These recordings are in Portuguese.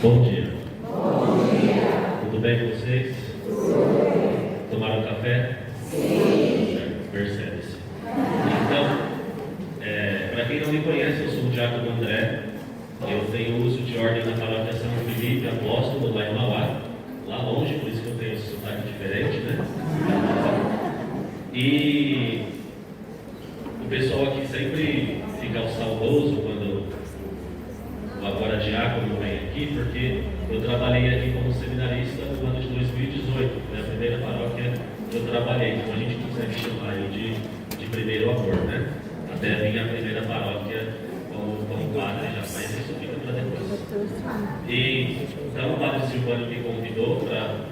Bom dia. Bom dia. Tudo bem com vocês? Tudo bem. Tomaram café? Sim. Certo, percebe-se. Então, para quem não me conhece, eu sou o Diácono André. Eu tenho uso de ordem na paróquia São Felipe Apóstolo, lá em Mauá, lá longe, por isso que eu tenho esse sotaque diferente, né? E o pessoal aqui sempre fica saudoso quando o agora diácono vem aqui, porque eu trabalhei aqui como seminarista no ano de 2018, foi a primeira paróquia que eu trabalhei, então a gente consegue chamar eu de primeiro amor, né? Até a minha primeira paróquia como padre já, mas isso fica para depois. E então o padre Silvano me convidou para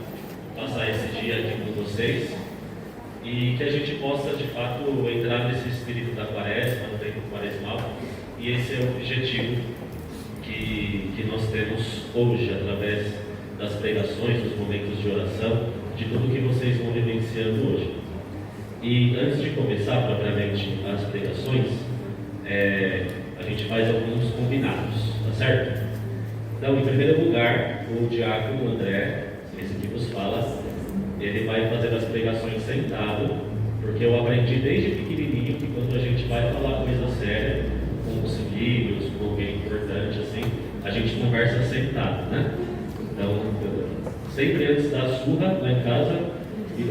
passar esse dia aqui com vocês e que a gente possa de fato entrar nesse espírito da quaresma, no tempo quaresmal, e esse é o objetivo que nós temos hoje, através das pregações, dos momentos de oração, de tudo que vocês vão vivenciando hoje. E antes de começar propriamente as pregações, a gente faz alguns combinados, tá certo? Então, em primeiro lugar, o diácono André, esse que vos fala, ele vai fazer as pregações sentado, porque eu aprendi desde pequenininho que quando a gente vai falar coisa séria, com os filhos, com alguém importante, assim, a gente conversa sentado, né? Então, sempre antes da surra, lá em casa,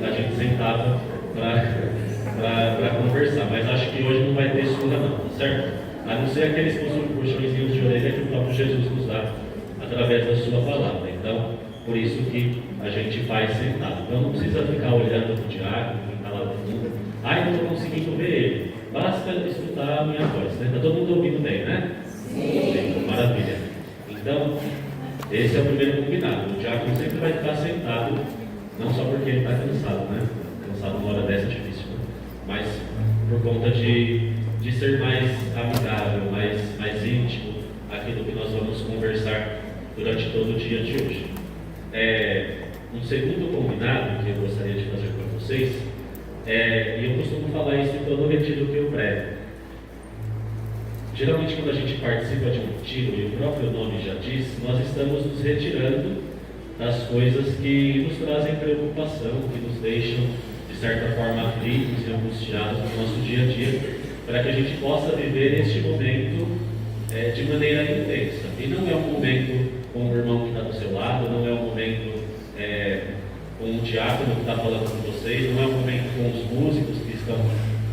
a gente sentava para conversar, mas acho que hoje não vai ter surra não, tá certo? A não ser aqueles puxõezinhos de orelha que o próprio Jesus nos dá através da sua palavra. Então, por isso que a gente faz sentado. Então não precisa ficar olhando para o diácono, quem está lá no fundo. Não estou conseguindo ver ele. Basta escutar a minha voz, né? Está todo mundo ouvindo bem, né? Sim. Maravilha. Então, esse é o primeiro combinado. O diácono sempre vai ficar sentado, não só porque ele está cansado, né? Cansado uma hora dessa é difícil, né? Mas por conta de ser mais amigável, mais íntimo, aquilo que nós vamos conversar durante todo o dia de hoje. Um segundo combinado que eu gostaria de fazer com vocês, e eu costumo falar isso em todo retiro que eu prego. Geralmente quando a gente participa de um retiro, e o próprio nome já diz, nós estamos nos retirando das coisas que nos trazem preocupação, que nos deixam, de certa forma, aflitos e angustiados no nosso dia a dia, para que a gente possa viver este momento de maneira intensa. E não é um momento com o irmão que está do seu lado, não é um momento com o diácono que está falando com vocês, não é um momento com os músicos que estão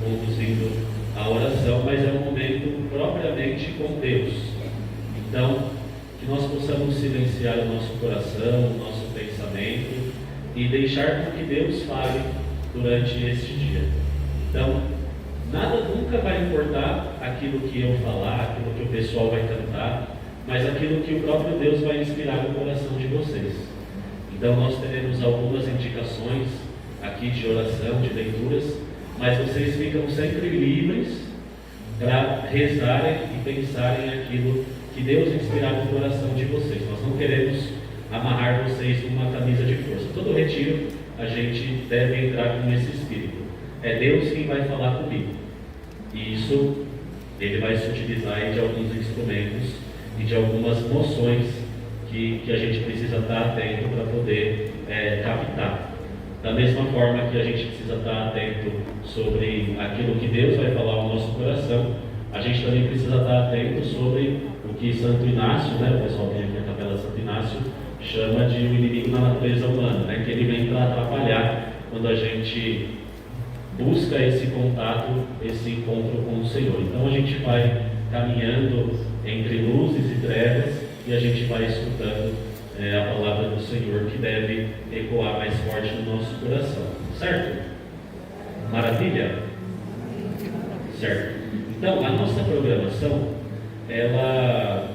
conduzindo a oração, mas é um momento propriamente com Deus. Então, que nós possamos silenciar o nosso coração, o nosso pensamento e deixar com que Deus fale durante este dia. Então, nada nunca vai importar aquilo que eu falar, aquilo que o pessoal vai cantar, mas aquilo que o próprio Deus vai inspirar no coração de vocês. Então nós teremos algumas indicações aqui de oração, de leituras, mas vocês ficam sempre livres para rezarem e pensarem aquilo que Deus inspirar no coração de vocês. Nós não queremos amarrar vocês numa camisa de força. Todo retiro a gente deve entrar com esse espírito. É Deus quem vai falar comigo. E isso ele vai se utilizar de alguns instrumentos e de algumas noções que a gente precisa estar atento para poder captar. Da mesma forma que a gente precisa estar atento sobre aquilo que Deus vai falar ao nosso coração, a gente também precisa estar atento sobre o que Santo Inácio, né, o pessoal que tem aqui a capela Santo Inácio, chama de o inimigo da natureza humana, né, que ele vem para atrapalhar quando a gente busca esse contato, esse encontro com o Senhor. Então a gente vai caminhando entre luzes e trevas e a gente vai escutando a palavra do Senhor, que deve ecoar mais forte no nosso coração. Certo? Maravilha? Certo. Então, a nossa programação, ela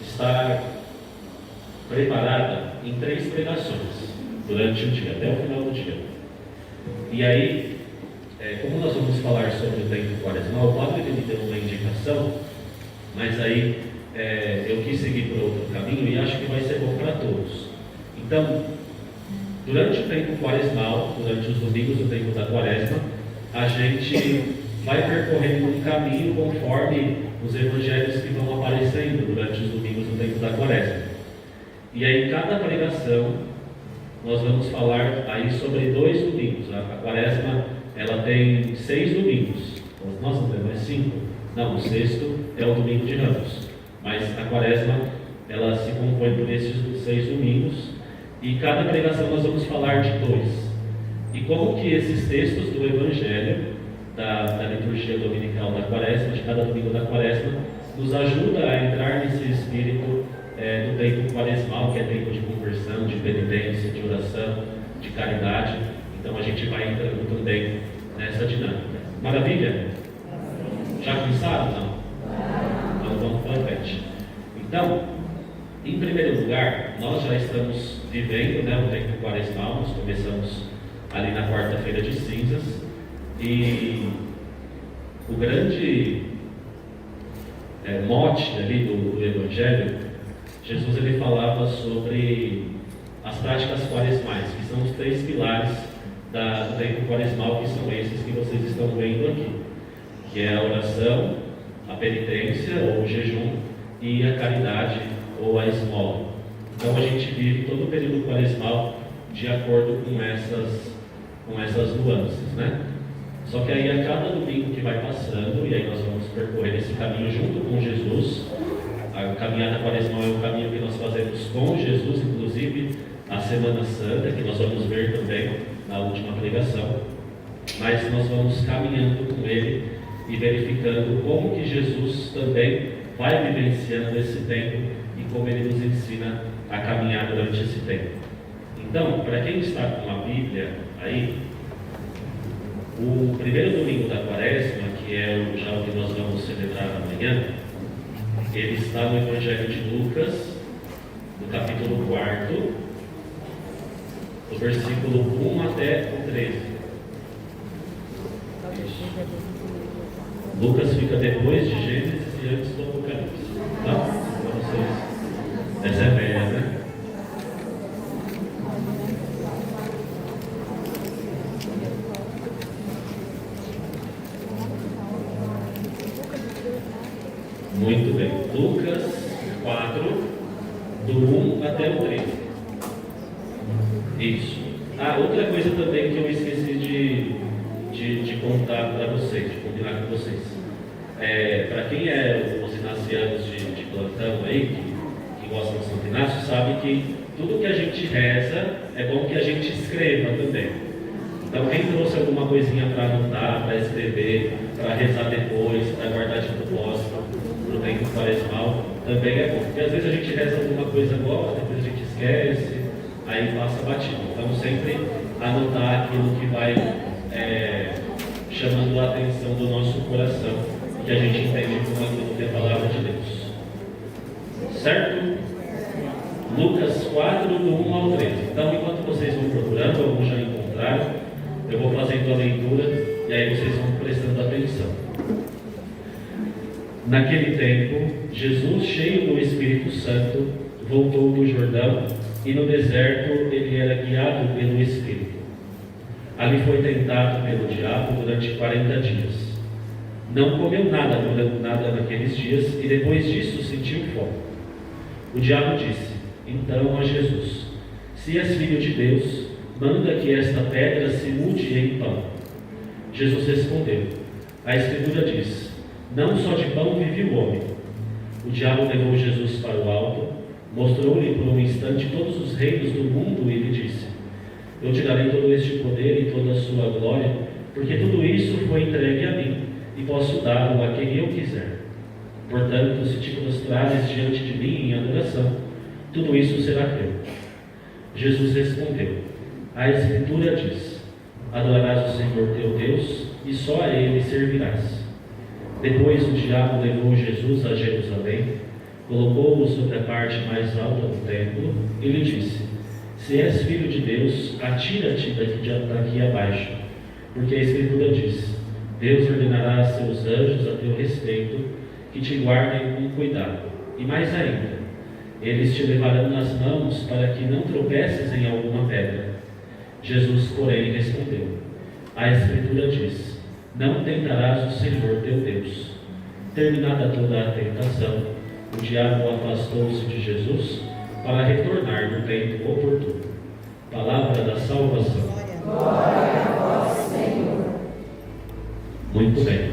está preparada em 3 pregações durante o dia, até o final do dia. E aí, como nós vamos falar sobre o tempo quaresmal, o padre me deu uma indicação, mas aí eu quis seguir por outro caminho e acho que vai ser bom para todos. Então, durante o tempo quaresmal, durante os domingos do tempo da quaresma, a gente vai percorrendo um caminho conforme os evangelhos que vão aparecendo durante os domingos do tempo da Quaresma. E aí, cada pregação, nós vamos falar aí sobre 2 domingos. A Quaresma, ela tem 6 domingos. Nós não temos 5. Não, o 6º é o domingo de Ramos. Mas a Quaresma, ela se compõe por esses 6 domingos. E cada pregação nós vamos falar de 2. E como que esses textos do Evangelho, da liturgia dominical da Quaresma, de cada domingo da Quaresma, nos ajuda a entrar nesse espírito do tempo quaresmal, que é tempo de conversão, de penitência, de oração, de caridade. Então a gente vai entrando também nessa dinâmica. Maravilha? Já começaram? Não? Então vamos para frente. Então, em primeiro lugar, nós já estamos vivendo o tempo quaresmal. Nós começamos ali na quarta-feira de cinzas, e o grande mote ali do Evangelho, Jesus ele falava sobre as práticas quaresmais, que são os 3 pilares do tempo quaresmal, que são esses que vocês estão vendo aqui, que é a oração, a penitência ou o jejum e a caridade ou a esmola. Então a gente vive todo o período quaresmal de acordo com essas nuances, né? Só que aí a cada domingo que vai passando, e aí nós vamos percorrer esse caminho junto com Jesus. A caminhada quaresmal é um caminho que nós fazemos com Jesus, inclusive a Semana Santa, que nós vamos ver também na última pregação. Mas nós vamos caminhando com Ele e verificando como que Jesus também vai vivenciando esse tempo e como Ele nos ensina a caminhar durante esse tempo. Então, para quem está com a Bíblia aí, o primeiro domingo da Quaresma, que é já o que nós vamos celebrar amanhã, ele está no Evangelho de Lucas, no capítulo 4, do versículo 1 até o 13. Isso. Lucas fica depois de Gênesis e antes do Apocalipse. Tá? Para vocês. Essa é velha, né? Muito bem. Lucas 4, do 1 até o 13. Isso. Outra coisa também que eu esqueci de contar para vocês, de combinar com vocês. Para quem é os inacianos de plantão aí, que gostam de Santo Inácio, sabe que tudo que a gente reza é bom que a gente escreva também. Então, quem trouxe alguma coisinha para anotar, para escrever, para rezar depois, para guardar de propósito para o tempo quaresmal, também é bom. Porque às vezes a gente reza alguma coisa agora, depois a gente esquece, aí passa batido. Então, sempre anotar aquilo que vai chamando a atenção do nosso coração, que a gente entende como aquilo que é a palavra de Deus. Certo? Lucas 4, do 1 ao 13. Então, enquanto vocês vão procurando, alguns já encontraram, eu vou fazendo a leitura e aí vocês vão prestando atenção. Naquele tempo, Jesus, cheio do Espírito Santo, voltou do Jordão e no deserto ele era guiado pelo Espírito. Ali foi tentado pelo diabo durante 40 dias. Não comeu nada naqueles dias e depois disso sentiu fome. O diabo disse então a Jesus: se és filho de Deus, manda que esta pedra se mude em pão. Jesus respondeu: a Escritura diz: não só de pão vive o homem. O diabo levou Jesus para o alto, mostrou-lhe por um instante todos os reinos do mundo e lhe disse: eu te darei todo este poder e toda a sua glória, porque tudo isso foi entregue a mim, e posso dá-lo a quem eu quiser. Portanto, se te prostrares diante de mim em adoração, tudo isso será teu. Jesus respondeu: a Escritura diz: adorarás o Senhor teu Deus, e só a Ele servirás. Depois o diabo levou Jesus a Jerusalém, colocou-o sobre a parte mais alta do templo e lhe disse: se és filho de Deus, atira-te daqui abaixo, porque a Escritura diz: Deus ordenará a seus anjos a teu respeito, que te guardem com cuidado. E mais ainda, eles te levarão nas mãos para que não tropeces em alguma pedra. Jesus, porém, respondeu: a Escritura diz: não tentarás o Senhor teu Deus. Terminada toda a tentação, o diabo afastou-se de Jesus para retornar no tempo oportuno. Palavra da salvação. Glória a vós, Senhor. Muito bem.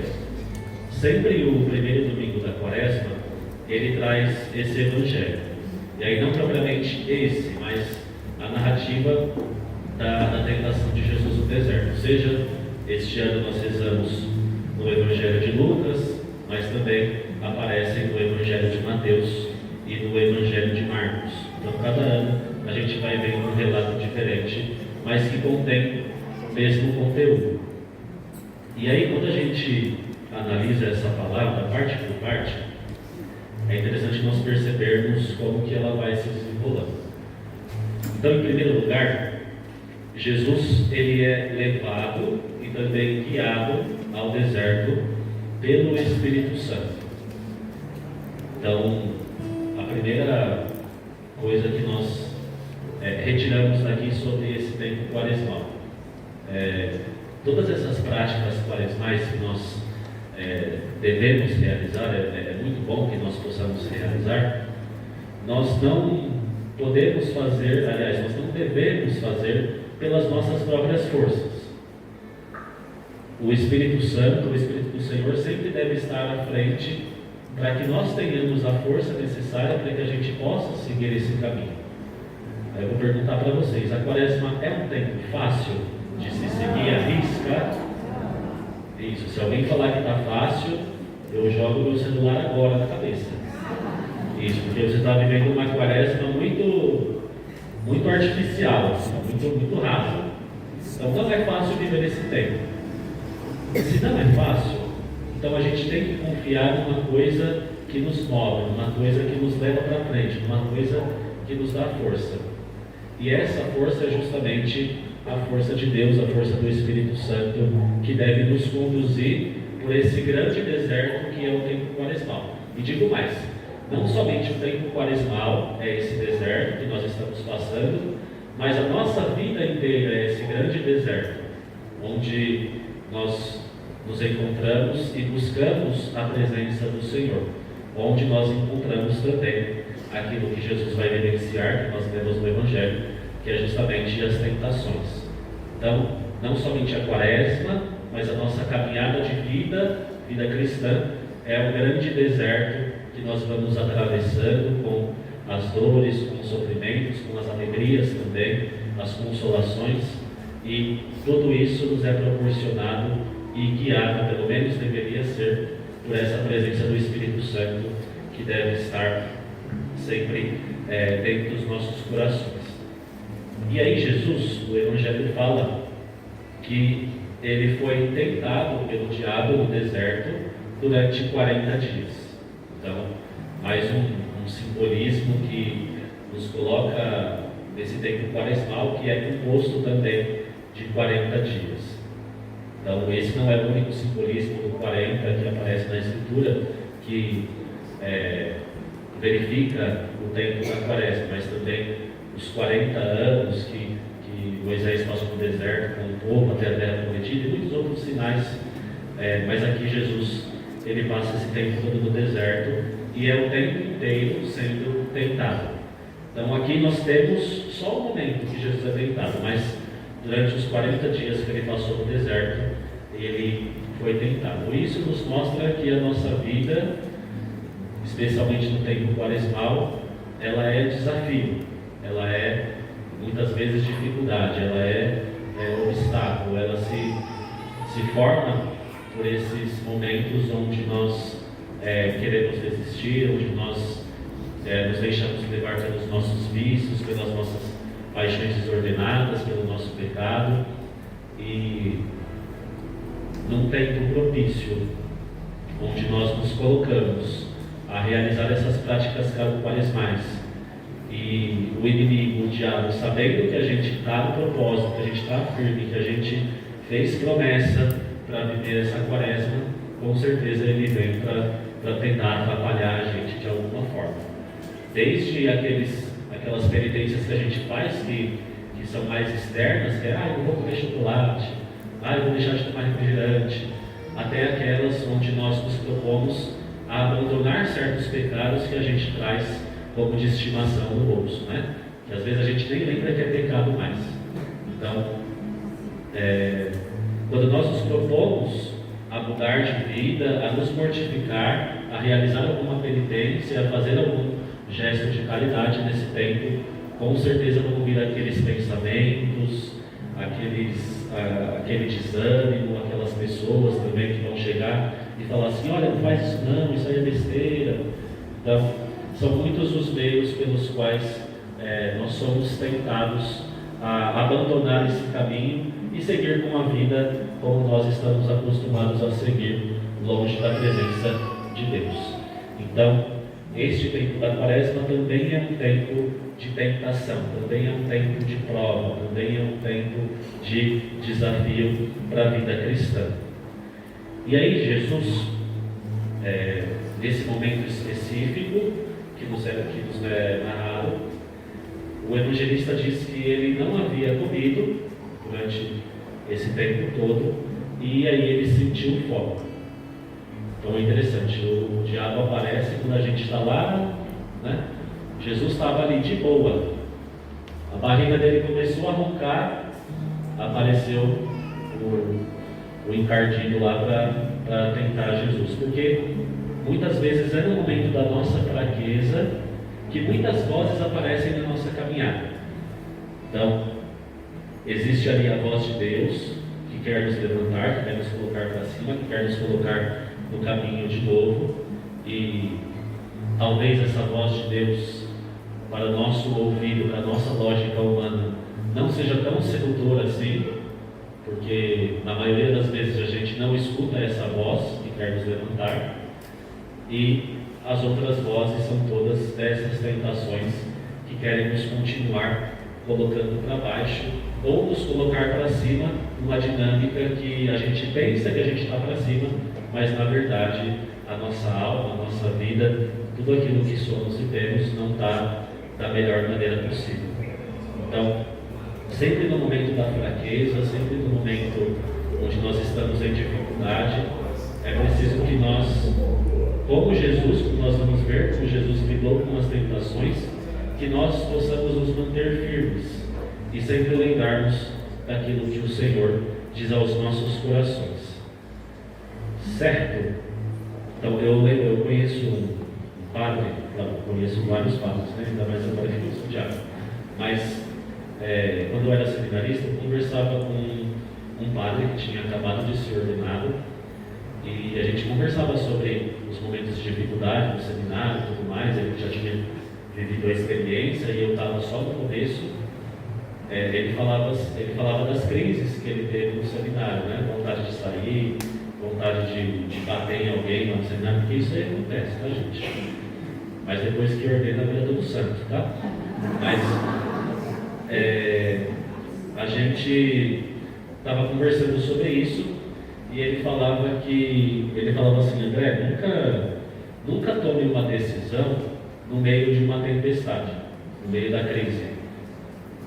Sempre o primeiro domingo da Quaresma, ele traz esse evangelho. E aí não propriamente esse, mas a narrativa da tentação de Jesus no deserto. Ou seja, este ano nós rezamos no Evangelho de Lucas, mas também aparecem no Evangelho de Mateus e no Evangelho de Marcos. Então, cada ano a gente vai vendo um relato diferente, mas que contém o mesmo conteúdo. E aí, quando a gente analisa essa palavra, parte por parte, é interessante nós percebermos como que ela vai se desenrolando. Então, em primeiro lugar, Jesus ele é levado e também guiado ao deserto pelo Espírito Santo. Então, a primeira coisa que nós retiramos daqui sobre esse tempo quaresmal, todas essas práticas quaresmais que nós devemos realizar, é muito bom que nós possamos realizar, nós não podemos fazer, aliás, nós não devemos fazer pelas nossas próprias forças. O Espírito Santo, o Espírito do Senhor sempre deve estar à frente para que nós tenhamos a força necessária para que a gente possa seguir esse caminho. Eu vou perguntar para vocês, a Quaresma é um tempo fácil de se seguir à risca? Isso, se alguém falar que está fácil, eu jogo meu celular agora na cabeça. Isso, porque você está vivendo uma Quaresma muito artificial, muito rápido. Então não é fácil viver esse tempo. Se não é fácil, então a gente tem que confiar numa coisa que nos move, numa coisa que nos leva para frente, numa coisa que nos dá força. E essa força é justamente a força de Deus, a força do Espírito Santo, que deve nos conduzir por esse grande deserto que é o tempo quaresmal. E digo mais, não somente o tempo quaresmal é esse deserto que nós estamos passando, mas a nossa vida inteira é esse grande deserto, onde nós nos encontramos e buscamos a presença do Senhor, onde nós encontramos também aquilo que Jesus vai evidenciar, que nós vemos no Evangelho, que é justamente as tentações. Então, não somente a Quaresma, mas a nossa caminhada de vida cristã, é um grande deserto que nós vamos atravessando com as dores, com os sofrimentos, com as alegrias também, as consolações, e tudo isso nos é proporcionado e guiado, pelo menos deveria ser, por essa presença do Espírito Santo, que deve estar sempre dentro dos nossos corações. E aí Jesus, o Evangelho fala que ele foi tentado pelo diabo no deserto durante 40 dias. Então, mais um simbolismo que nos coloca nesse tempo quaresmal, que é composto também de 40 dias. Então, esse não é o único simbolismo do 40 que aparece na Escritura, que verifica o tempo da Quaresma, mas também os 40 anos que Moisés passou no deserto com o povo até a terra prometida, e muitos outros sinais, mas aqui Jesus ele passa esse tempo todo no deserto e é o tempo inteiro sendo tentado. Então aqui nós temos só o momento que Jesus é tentado, mas durante os 40 dias que ele passou no deserto, ele foi tentado. Isso nos mostra que a nossa vida, especialmente no tempo quaresmal, ela é desafio, ela é muitas vezes dificuldade, ela é obstáculo, ela se forma por esses momentos onde nós queremos desistir, onde nós nos deixamos levar pelos nossos vícios, pelas nossas paixões desordenadas, pelo nosso pecado, e num tempo propício, onde nós nos colocamos a realizar essas práticas quaresmais, e o inimigo, o diabo, sabendo que a gente está no propósito, que a gente está firme, que a gente fez promessa para viver essa Quaresma, com certeza ele vem para tentar atrapalhar a gente de alguma forma. Desde aquelas penitências que a gente faz, que são mais externas, que é, eu não vou comer chocolate, eu vou deixar de tomar refrigerante, até aquelas onde nós nos propomos a abandonar certos pecados que a gente traz como de estimação no bolso, né? Que às vezes a gente nem lembra que é pecado mais. Então, quando nós nos propomos a mudar de vida, a nos mortificar, a realizar alguma penitência, a fazer algum gesto de caridade nesse tempo, com certeza vão vir aqueles pensamentos, aquele desânimo, aquelas pessoas também que vão chegar e falar assim: olha, não faz isso não, isso aí é besteira. Então, são muitos os meios pelos quais nós somos tentados a abandonar esse caminho e seguir com a vida como nós estamos acostumados a seguir, longe da presença de Deus. Então, este tempo da Quaresma também é um tempo de tentação, também é um tempo de prova, também é um tempo de desafio para a vida cristã. E aí Jesus, nesse momento específico que nos é narrado, o evangelista diz que ele não havia comido durante esse tempo todo, e aí ele sentiu fome. Então é interessante, o diabo aparece quando a gente está lá, né? Jesus estava ali de boa, a barriga dele começou a roncar, apareceu o encardido lá para tentar Jesus, porque muitas vezes é no momento da nossa fraqueza que muitas vozes aparecem na nossa caminhada. Então, existe ali a voz de Deus, que quer nos levantar, que quer nos colocar para cima, que quer nos colocar no caminho de novo, e talvez essa voz de Deus, para o nosso ouvido, para a nossa lógica humana, não seja tão sedutora assim, porque na maioria das vezes a gente não escuta essa voz que quer nos levantar, e as outras vozes são todas dessas tentações que querem nos continuar colocando para baixo ou nos colocar para cima, numa dinâmica que a gente pensa que a gente está para cima, mas na verdade a nossa alma, a nossa vida, tudo aquilo que somos e temos não está da melhor maneira possível. Então, sempre no momento da fraqueza, sempre no momento onde nós estamos em dificuldade, é preciso que nós, como Jesus, como nós vamos ver, como Jesus lidou com as tentações, que nós possamos nos manter firmes e sempre lembrarmos daquilo que o Senhor diz aos nossos corações. Certo? Então eu conheço um padre, conheço vários padres, né? Ainda mais agora que eu sou diácono, mas quando eu era seminarista, eu conversava com um padre que tinha acabado de ser ordenado, e a gente conversava sobre os momentos de dificuldade no seminário e tudo mais. Ele já tinha vivido a experiência e eu estava só no começo. Ele falava das crises que ele teve no seminário, né? Vontade de sair, vontade de bater em alguém no seminário, porque isso aí acontece, tá, gente? Mas depois que ordena, vira tudo santo, tá? Mas a gente estava conversando sobre isso. E ele falava assim: André, nunca tome uma decisão no meio de uma tempestade, no meio da crise.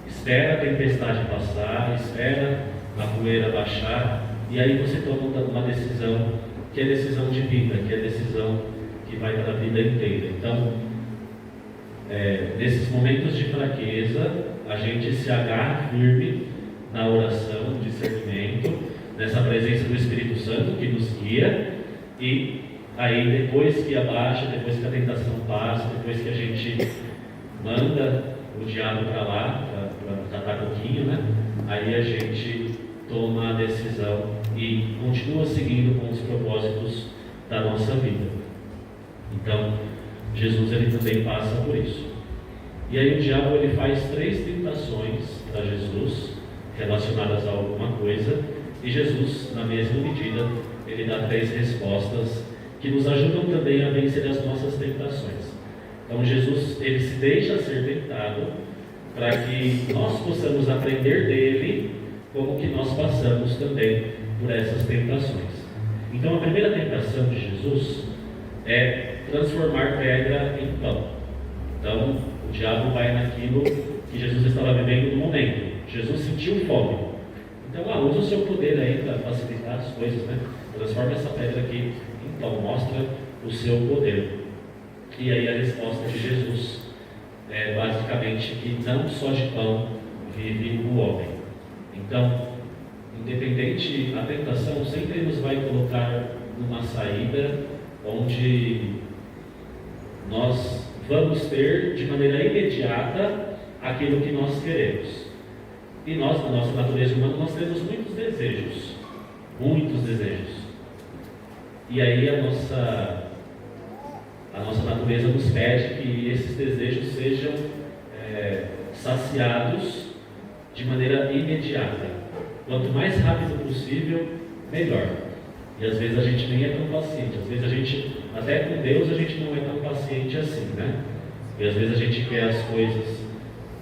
Espera a tempestade passar, espera a poeira baixar, e aí você toma uma decisão que é decisão de vida, que é decisão que vai para a vida inteira. Então, nesses momentos de fraqueza, a gente se agarra firme na oração, no discernimento, nessa presença do Espírito Santo que nos guia, e aí depois que abaixa, depois que a tentação passa, depois que a gente manda o diabo para lá, para catar coquinho, né? Aí a gente toma a decisão e continua seguindo com os propósitos da nossa vida. Então, Jesus ele também passa por isso. E aí o diabo ele faz 3 tentações para Jesus, relacionadas a alguma coisa, e Jesus, na mesma medida, ele dá 3 respostas que nos ajudam também a vencer as nossas tentações. Então Jesus, ele se deixa ser tentado para que nós possamos aprender dele como que nós passamos também por essas tentações. Então a primeira tentação de Jesus é transformar pedra em pão. Então o diabo vai naquilo que Jesus estava vivendo no momento. Jesus sentiu fome. Então, usa o seu poder aí para facilitar as coisas, né? Transforma essa pedra aqui em pão, mostra o seu poder. E aí a resposta de Jesus é basicamente que não só de pão vive o homem. Então, independente, a tentação sempre nos vai colocar numa saída onde nós vamos ter de maneira imediata aquilo que nós queremos. E nós, na nossa natureza humana, nós temos muitos desejos. E aí a nossa natureza nos pede que esses desejos sejam saciados de maneira imediata. Quanto mais rápido possível, melhor. E às vezes a gente nem é tão paciente. Às vezes a gente, até com Deus, a gente não é tão paciente assim, né? E às vezes a gente quer as coisas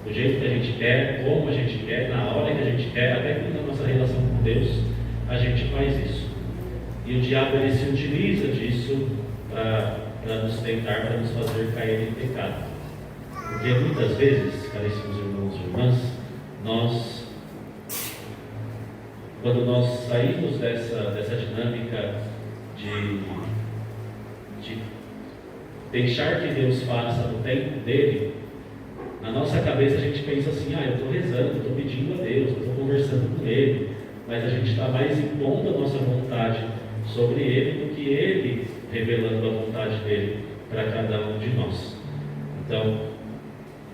do jeito que a gente quer, como a gente quer, na hora que a gente quer, até que na nossa relação com Deus, a gente faz isso. E o diabo, ele se utiliza disso para nos tentar, para nos fazer cair em pecado. Porque muitas vezes, caríssimos irmãos e irmãs, quando nós saímos dessa dinâmica de deixar que Deus faça no tempo dele, na nossa cabeça a gente pensa assim: eu estou rezando, estou pedindo a Deus, estou conversando com Ele, mas a gente está mais impondo a nossa vontade sobre Ele do que Ele revelando a vontade dele para cada um de nós. Então,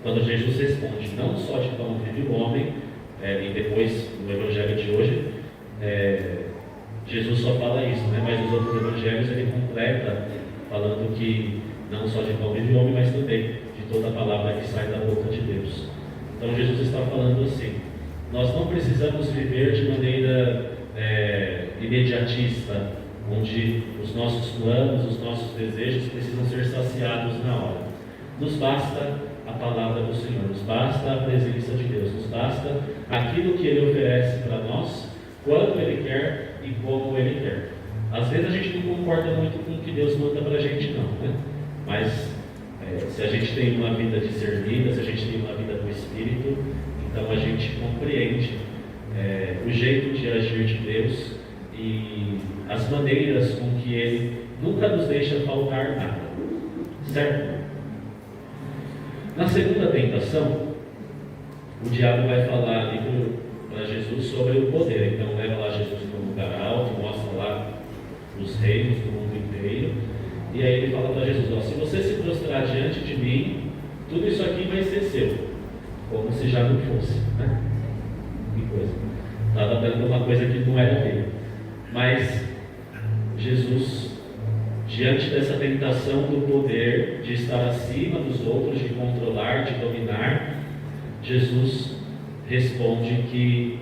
quando Jesus responde, não só de pão vive o homem, e depois no Evangelho de hoje, Jesus só fala isso, né? Mas nos outros Evangelhos ele completa falando que não só de pão vive o homem, mas também de toda a palavra que sai da boca de Deus. Então Jesus está falando assim: nós não precisamos viver de maneira imediatista, onde os nossos planos, os nossos desejos precisam ser saciados na hora. Nos basta a palavra do Senhor, nos basta a presença de Deus, nos basta aquilo que Ele oferece para nós, quando Ele quer e como Ele quer. Às vezes a gente não concorda muito com o que Deus manda para a gente, não, né? Mas se a gente tem uma vida discernida, se a gente tem uma vida do Espírito, então a gente compreende o jeito de agir de Deus e as maneiras com que Ele nunca nos deixa faltar nada, certo? Na segunda tentação, o diabo vai falar ali para Jesus sobre o poder. Então leva lá Jesus para um lugar alto, mostra lá os reinos do mundo inteiro, e aí ele fala para Jesus: se você se prostrar diante de mim, tudo isso aqui vai ser seu, como se já não fosse, né? Que coisa, estava dando uma coisa que não era dele. Mas Jesus, diante dessa tentação do poder, de estar acima dos outros, de controlar, de dominar, Jesus responde que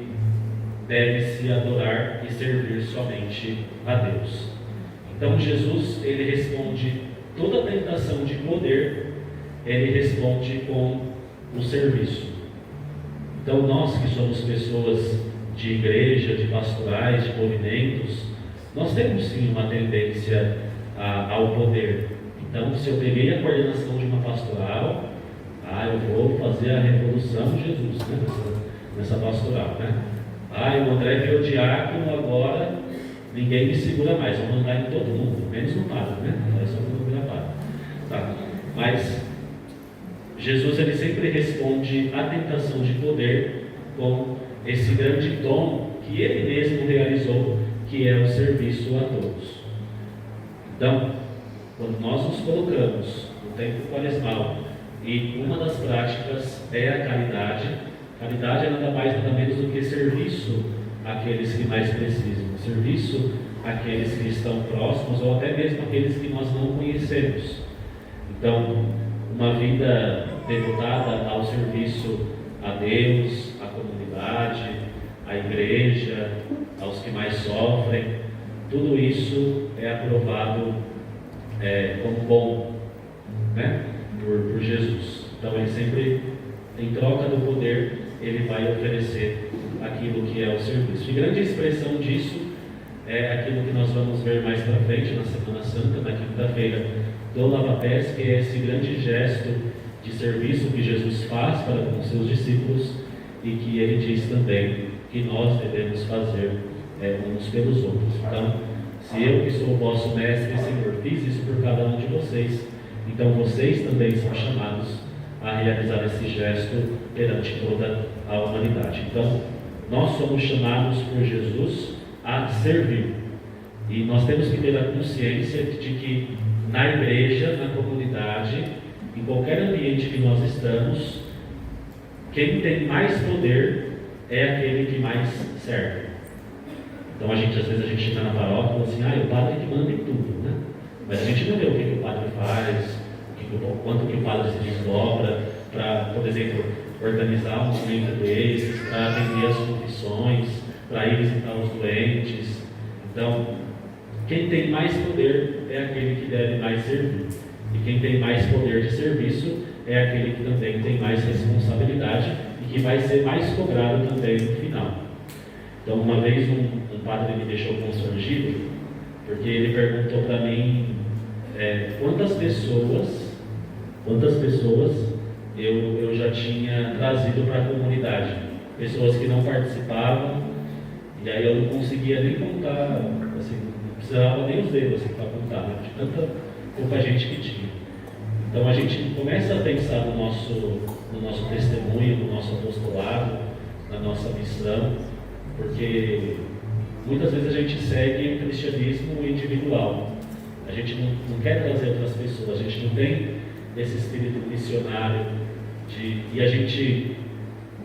deve-se adorar e servir somente a Deus. Então Jesus, ele responde toda a tentação de poder, ele responde com o serviço. Então nós que somos pessoas de igreja, de pastorais, de movimentos, nós temos sim uma tendência ao poder. Então, se eu peguei a coordenação de uma pastoral, eu vou fazer a revolução de Jesus, né, nessa pastoral, né? O André virou diácono, agora ninguém me segura mais, vou mandar em todo mundo, menos no padre, né? Só que eu vou virar padre. Tá. Mas Jesus, ele sempre responde à tentação de poder com esse grande dom que ele mesmo realizou, que é o serviço a todos. Então, quando nós nos colocamos no tempo quaresmal, e uma das práticas é a caridade é nada mais nada menos do que serviço àqueles que mais precisam, serviço àqueles que estão próximos ou até mesmo àqueles que nós não conhecemos. Então, uma vida devotada ao serviço a Deus, à comunidade, à igreja, aos que mais sofrem, tudo isso é aprovado como bom, né? Por Jesus. Então ele sempre, em troca do poder, ele vai oferecer aquilo que é o serviço. E grande expressão disso é aquilo que nós vamos ver mais para frente na Semana Santa, na quinta-feira do Lava-Pés, que é esse grande gesto de serviço que Jesus faz para com seus discípulos e que ele diz também que nós devemos fazer uns pelos outros. Então, Se eu, que sou o vosso mestre e Senhor, fiz isso por cada um de vocês, então vocês também são chamados a realizar esse gesto perante toda a humanidade. Então, nós somos chamados por Jesus a servir. E nós temos que ter a consciência de que na igreja, na comunidade, em qualquer ambiente que nós estamos, quem tem mais poder é aquele que mais serve. Então às vezes a gente chega na paróquia e fala assim, o padre que manda em tudo, né? Mas a gente não vê o que o padre faz, quanto que o padre se desdobra para, por exemplo, organizar um momento desses, para atender as confissões, para ir visitar os doentes. Então, quem tem mais poder é aquele que deve mais servir. E quem tem mais poder de serviço é aquele que também tem mais responsabilidade e que vai ser mais cobrado também no final. Então, uma vez um padre me deixou constrangido, porque ele perguntou para mim quantas pessoas eu já tinha trazido para a comunidade. Pessoas que não participavam, e aí eu não conseguia nem contar, assim, não precisava nem os dedos assim, para contar, né? De tanta pouca gente que tinha. Então a gente começa a pensar no nosso testemunho, no nosso apostolado, na nossa missão, porque muitas vezes a gente segue o cristianismo individual. A gente não quer trazer outras pessoas, a gente não tem esse espírito missionário, e a gente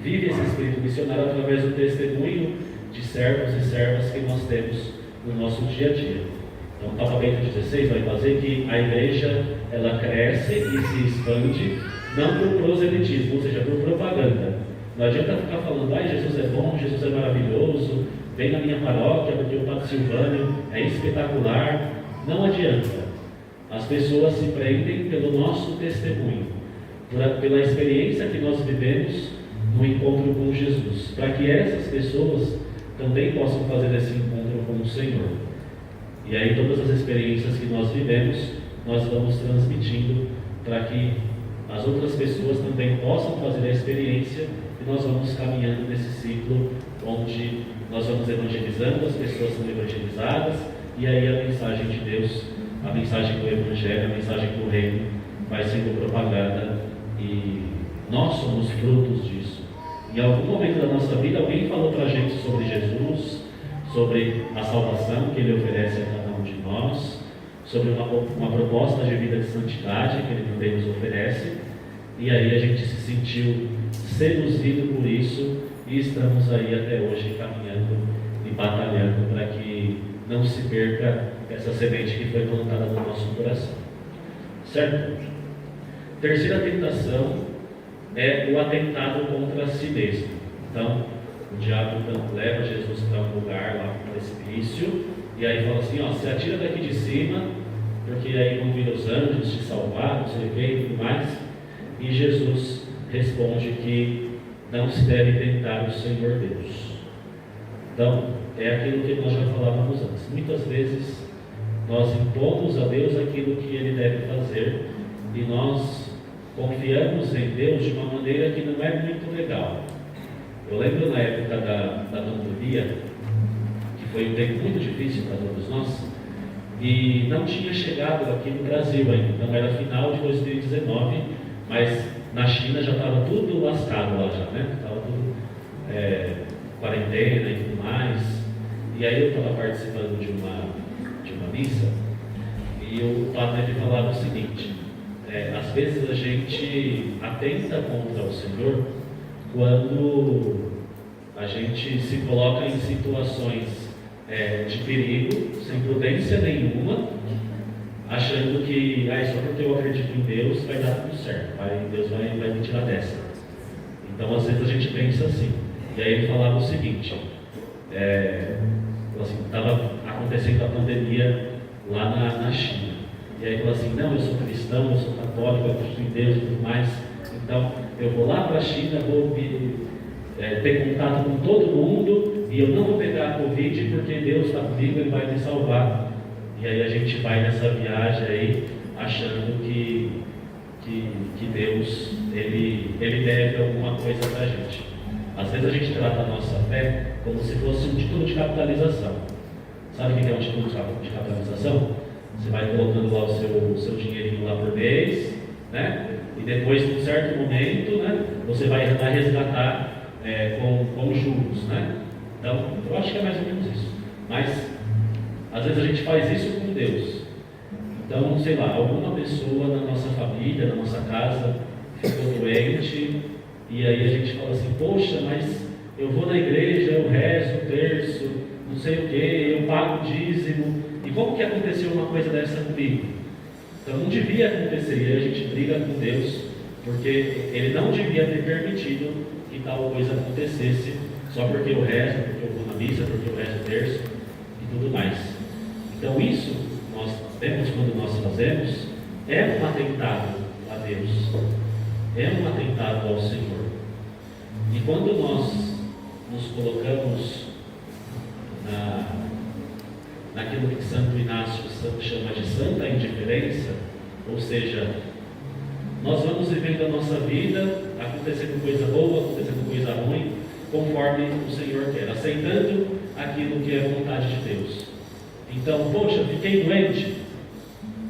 vive esse espírito missionário através do testemunho de servos e servas que nós temos no nosso dia a dia. Então o Papa Bento XVI vai fazer que a igreja ela cresce e se expande, não por proselitismo, ou seja, por propaganda. Não adianta ficar falando, Jesus é bom, Jesus é maravilhoso, vem na minha paróquia porque o Padre Silvânio é espetacular. Não adianta. As pessoas se prendem pelo nosso testemunho, pela experiência que nós vivemos no encontro com Jesus, para que essas pessoas também possam fazer esse encontro com o Senhor. E aí todas as experiências que nós vivemos, nós vamos transmitindo para que as outras pessoas também possam fazer a experiência, e nós vamos caminhando nesse ciclo onde nós vamos evangelizando, as pessoas são evangelizadas, e aí a mensagem de Deus, a mensagem do Evangelho, a mensagem do Reino vai sendo propagada, e nós somos frutos disso. Em algum momento da nossa vida alguém falou para a gente sobre Jesus, sobre a salvação que Ele oferece a cada um de nós, sobre uma proposta de vida de santidade que Ele também nos oferece, e aí a gente se sentiu seduzido por isso, e estamos aí até hoje caminhando e batalhando para que não se perca essa semente que foi plantada no nosso coração. Certo? Terceira tentação é o atentado contra si mesmo. Então, o diabo leva Jesus para um lugar lá, para um precipício, e aí fala assim, se atira daqui de cima, porque aí vão vir os anjos te salvar, não sei o que e tudo mais. E Jesus responde que não se deve tentar o Senhor Deus. Então, é aquilo que nós já falávamos antes. Muitas vezes nós impomos a Deus aquilo que Ele deve fazer, e nós confiamos em Deus de uma maneira que não é muito legal. Eu lembro na época da pandemia, que foi um tempo muito difícil para todos nós, e não tinha chegado aqui no Brasil ainda, então era final de 2019, mas na China já estava tudo lascado lá já, né? Estava tudo quarentena e tudo mais. E aí eu estava participando de uma missa, e o padre falava o seguinte: às vezes a gente atenta contra o Senhor quando a gente se coloca em situações de perigo, sem prudência nenhuma, achando que só porque eu acredito em Deus vai dar tudo certo, Deus vai me tirar dessa. Então às vezes a gente pensa assim. E aí ele falava o seguinte: estava acontecendo a pandemia lá na China. E aí ele falou assim: não, eu sou cristão, eu sou católico, eu acredito em Deus e tudo mais, então eu vou lá para a China, vou ter contato com todo mundo, e eu não vou pegar a Covid porque Deus está comigo, Ele vai me salvar. E aí a gente vai nessa viagem aí achando que Deus ele deve alguma coisa para a gente. Às vezes a gente trata a nossa fé como se fosse um título de capitalização. Sabe o que é um título de capitalização? Você vai colocando lá o seu dinheirinho lá por mês, né? E depois, num certo momento, né, você vai resgatar com juros, né? Então, eu acho que é mais ou menos isso. Mas, às vezes a gente faz isso com Deus. Então, sei lá, alguma pessoa na nossa família, na nossa casa, ficou doente, e aí a gente fala assim, poxa, mas eu vou na igreja, eu rezo o terço, não sei o que, eu pago o dízimo, e como que aconteceu uma coisa dessa comigo? Então não devia acontecer, e aí a gente briga com Deus, porque Ele não devia ter permitido que tal coisa acontecesse, só porque eu rezo, porque eu vou na missa, porque eu rezo o terço, e tudo mais. Então isso, nós temos quando nós fazemos, é um atentado a Deus, é um atentado ao Senhor. E quando nós nos colocamos naquilo que Santo Inácio chama de santa indiferença, ou seja, nós vamos vivendo a nossa vida, acontecendo coisa boa, acontecendo coisa ruim, conforme o Senhor quer, aceitando aquilo que é vontade de Deus. Então, poxa, fiquei doente,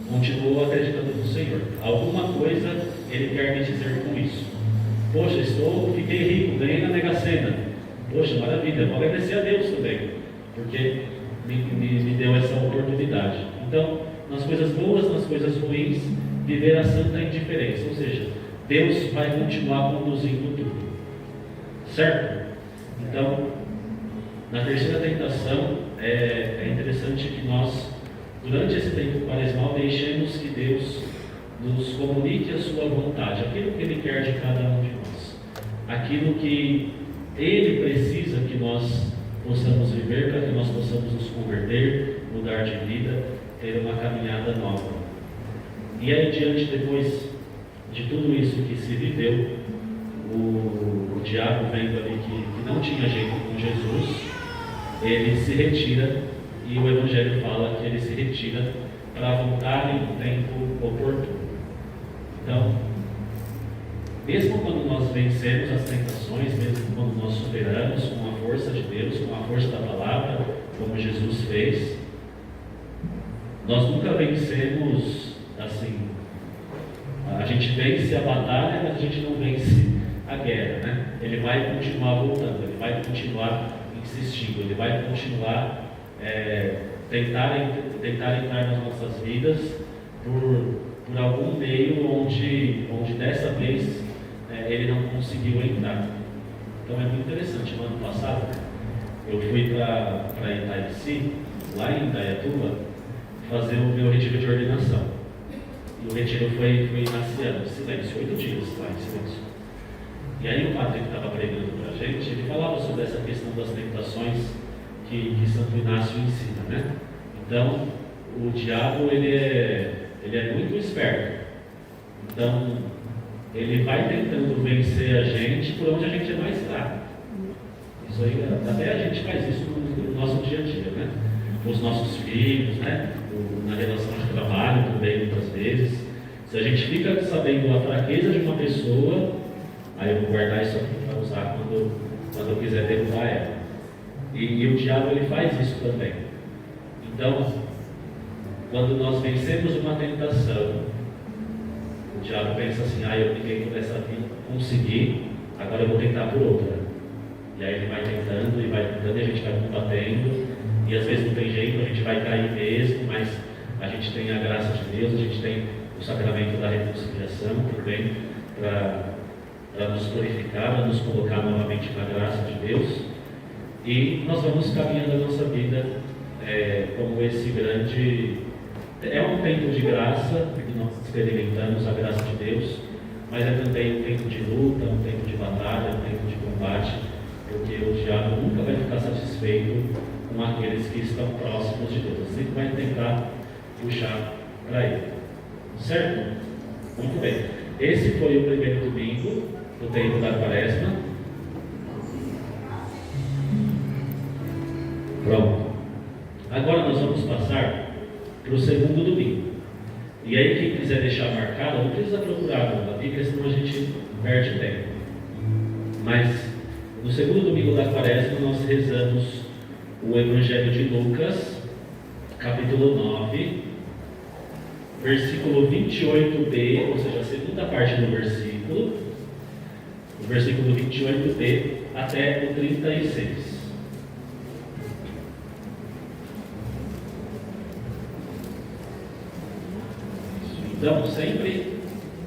continuo acreditando no Senhor. Alguma coisa Ele quer me dizer com isso. Poxa, fiquei rico, ganhei na Mega Sena. Poxa, maravilha, vou agradecer a Deus também, porque me deu essa oportunidade. Então, nas coisas boas, nas coisas ruins, viver a santa indiferença, ou seja, Deus vai continuar conduzindo tudo, certo? Então, na terceira tentação, é interessante que nós, durante esse tempo quaresmal, deixemos que Deus nos comunique a sua vontade, aquilo que Ele quer de cada um de nós, aquilo que Ele precisa que nós possamos viver, para que nós possamos nos converter, mudar de vida, ter uma caminhada nova. E aí diante, depois de tudo isso que se viveu, o diabo vendo ali que não tinha jeito com Jesus, ele se retira, e o Evangelho fala que ele se retira para voltar em um tempo oportuno. Então, mesmo quando nós vencemos as tentações, mesmo quando nós superamos com a força de Deus, com a força da palavra, como Jesus fez, nós nunca vencemos assim. A gente vence a batalha, mas a gente não vence a guerra, né? Ele vai continuar voltando, ele vai continuar insistindo, ele vai continuar tentar entrar nas nossas vidas por algum meio onde dessa vez ele não conseguiu entrar. Então é muito interessante. No ano passado eu fui para Itaici, lá em Indaiatuba, fazer o meu retiro de ordenação. E o retiro foi em silêncio, 8 dias lá em silêncio. E aí o padre que estava pregando para a gente, ele falava sobre essa questão das tentações que Santo Inácio ensina, né? Então, o diabo, ele é muito esperto. Então, ele vai tentando vencer a gente por onde a gente é mais fraco. Isso aí, até a gente faz isso no nosso dia a dia, né? Com os nossos filhos, né? Na relação de trabalho também, muitas vezes. Se a gente fica sabendo a fraqueza de uma pessoa, aí eu vou guardar isso aqui para usar quando eu quiser derrubar ela. E o diabo, ele faz isso também. Então, quando nós vencemos uma tentação, o diabo pensa assim, eu fiquei por essa vida, consegui, agora eu vou tentar por outra. E aí ele vai tentando, e a gente vai combatendo, e às vezes não tem jeito, a gente vai cair mesmo, mas a gente tem a graça de Deus, a gente tem o sacramento da reconciliação também, para nos glorificar, para nos colocar novamente na graça de Deus. E nós vamos caminhando a nossa vida como esse grande... É um tempo de graça, que nós experimentamos a graça de Deus, mas é também um tempo de luta, um tempo de batalha, um tempo de combate, porque o diabo nunca vai ficar satisfeito com aqueles que estão próximos de Deus. Ele sempre vai tentar puxar para ele. Certo? Muito bem. Esse foi o primeiro domingo do tempo da Quaresma. Pronto. Agora nós vamos passar para o segundo domingo. E aí quem quiser deixar marcado, não precisa procurar na Bíblia, senão a gente perde tempo. Mas no segundo domingo da Quaresma nós rezamos o Evangelho de Lucas, capítulo 9, versículo 28b, ou seja, a segunda parte do versículo, o versículo 28b até o 36. Então, sempre,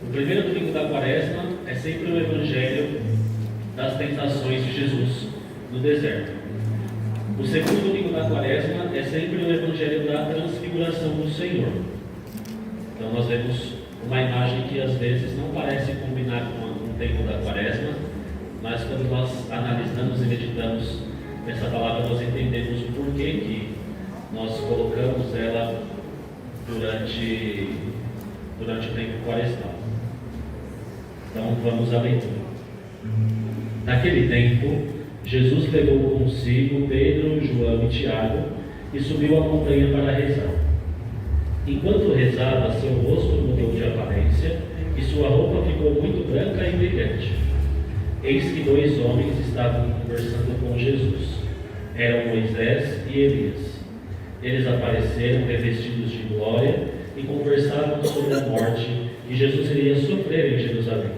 o primeiro domingo da Quaresma é sempre o Evangelho das tentações de Jesus no deserto. O segundo domingo da Quaresma é sempre o Evangelho da transfiguração do Senhor. Então, nós vemos uma imagem que às vezes não parece combinar com o tempo da Quaresma, mas quando nós analisamos e meditamos essa palavra, nós entendemos o porquê que nós colocamos ela durante o tempo quaresmal. Então vamos à leitura. Naquele tempo, Jesus levou consigo Pedro, João e Tiago e subiu a montanha para rezar. Enquanto rezava, seu rosto mudou de aparência e sua roupa ficou muito branca e brilhante. Eis que dois homens estavam conversando com Jesus. Eram Moisés e Elias. Eles apareceram revestidos de glória e conversavam sobre a morte que Jesus iria sofrer em Jerusalém.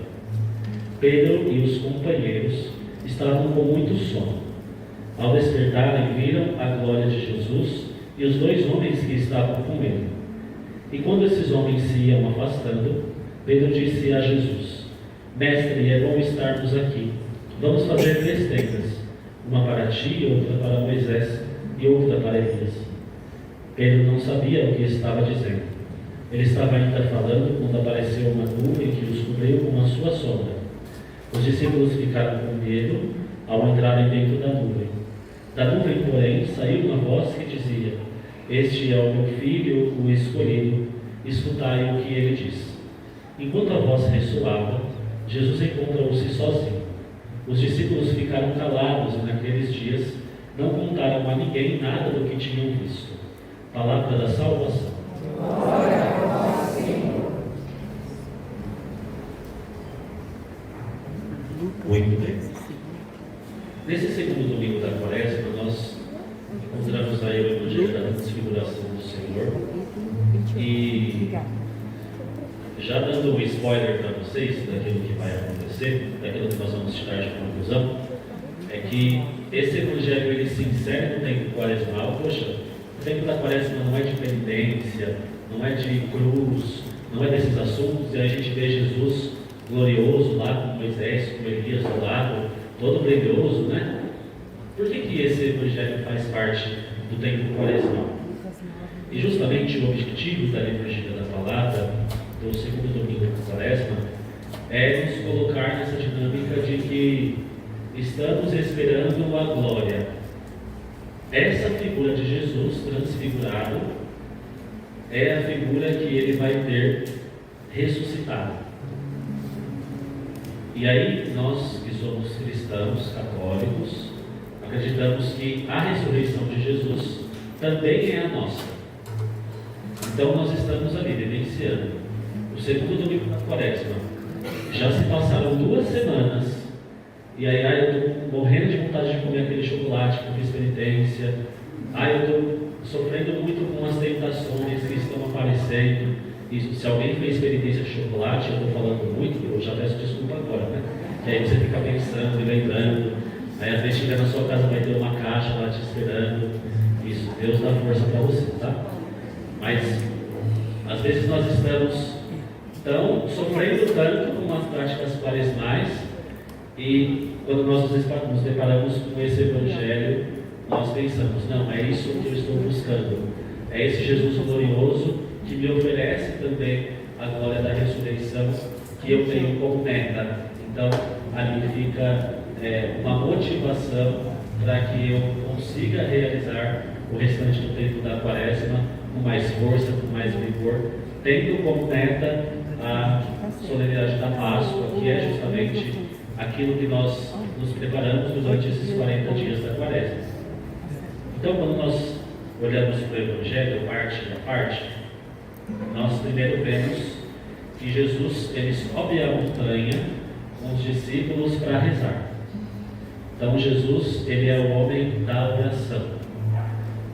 Pedro e os companheiros estavam com muito sono. Ao despertarem, viram a glória de Jesus e os dois homens que estavam com ele. E quando esses homens se iam afastando, Pedro disse a Jesus: Mestre, é bom estarmos aqui. Vamos fazer 3 tendas, uma para ti, outra para Moisés e outra para Elias. Pedro não sabia o que estava dizendo. Ele estava ainda falando quando apareceu uma nuvem que os cobriu com a sua sombra. Os discípulos ficaram com medo ao entrarem dentro da nuvem. Da nuvem, porém, saiu uma voz que dizia: Este é o meu filho, o escolhido, escutai o que ele diz. Enquanto a voz ressoava, Jesus encontrou-se sozinho. Os discípulos ficaram calados e naqueles dias não contaram a ninguém nada do que tinham visto. Palavra da salvação. Glória a vós, Senhor. Muito bem. Nesse segundo domingo da Quaresma, nós encontramos aí o Evangelho da Transfiguração do Senhor. E já dando um spoiler para vocês daquilo que vai acontecer, daquilo que nós vamos tirar de conclusão, é que esse Evangelho ele se insere no tempo quaresmal. Poxa, o tempo da Quaresma não é de penitência, não é de cruz, não é desses assuntos, e a gente vê Jesus glorioso lá com Moisés, com Elias do lado, todo brilhoso, né? Por que esse Evangelho faz parte do tempo quaresmal? E justamente o objetivo da liturgia da palavra, do segundo domingo da Quaresma, é nos colocar nessa dinâmica de que estamos esperando a glória. Essa figura de Jesus transfigurado é a figura que ele vai ter ressuscitado. E aí, nós que somos cristãos católicos, acreditamos que a ressurreição de Jesus também é a nossa. Então, nós estamos ali vivenciando o segundo domingo da Quaresma. Já se passaram 2 semanas, e aí eu estou morrendo de vontade de comer aquele chocolate que eu fiz penitência. Eu estou sofrendo muito com as tentações que estão aparecendo. E se alguém fez penitência de chocolate, eu estou falando muito, eu já peço desculpa agora, né? Que aí você fica pensando e lembrando. Aí às vezes chega na sua casa, vai ter uma caixa lá te esperando. Isso, Deus dá força para você, tá? Mas às vezes nós estamos sofrendo tanto com as práticas quaresmais, e quando nós nos deparamos com esse Evangelho, nós pensamos: não, é isso que eu estou buscando. É esse Jesus glorioso que me oferece também a glória da ressurreição que eu tenho como meta. Então, ali fica uma motivação para que eu consiga realizar o restante do tempo da Quaresma com mais força, com mais vigor, tendo como meta a solenidade da Páscoa, que é justamente aquilo que nós nos preparamos durante esses 40 dias da Quaresma. Então, quando nós olhamos para o Evangelho, parte a parte, nós primeiro vemos que Jesus ele sobe a montanha com os discípulos para rezar. Então Jesus ele é o homem da oração.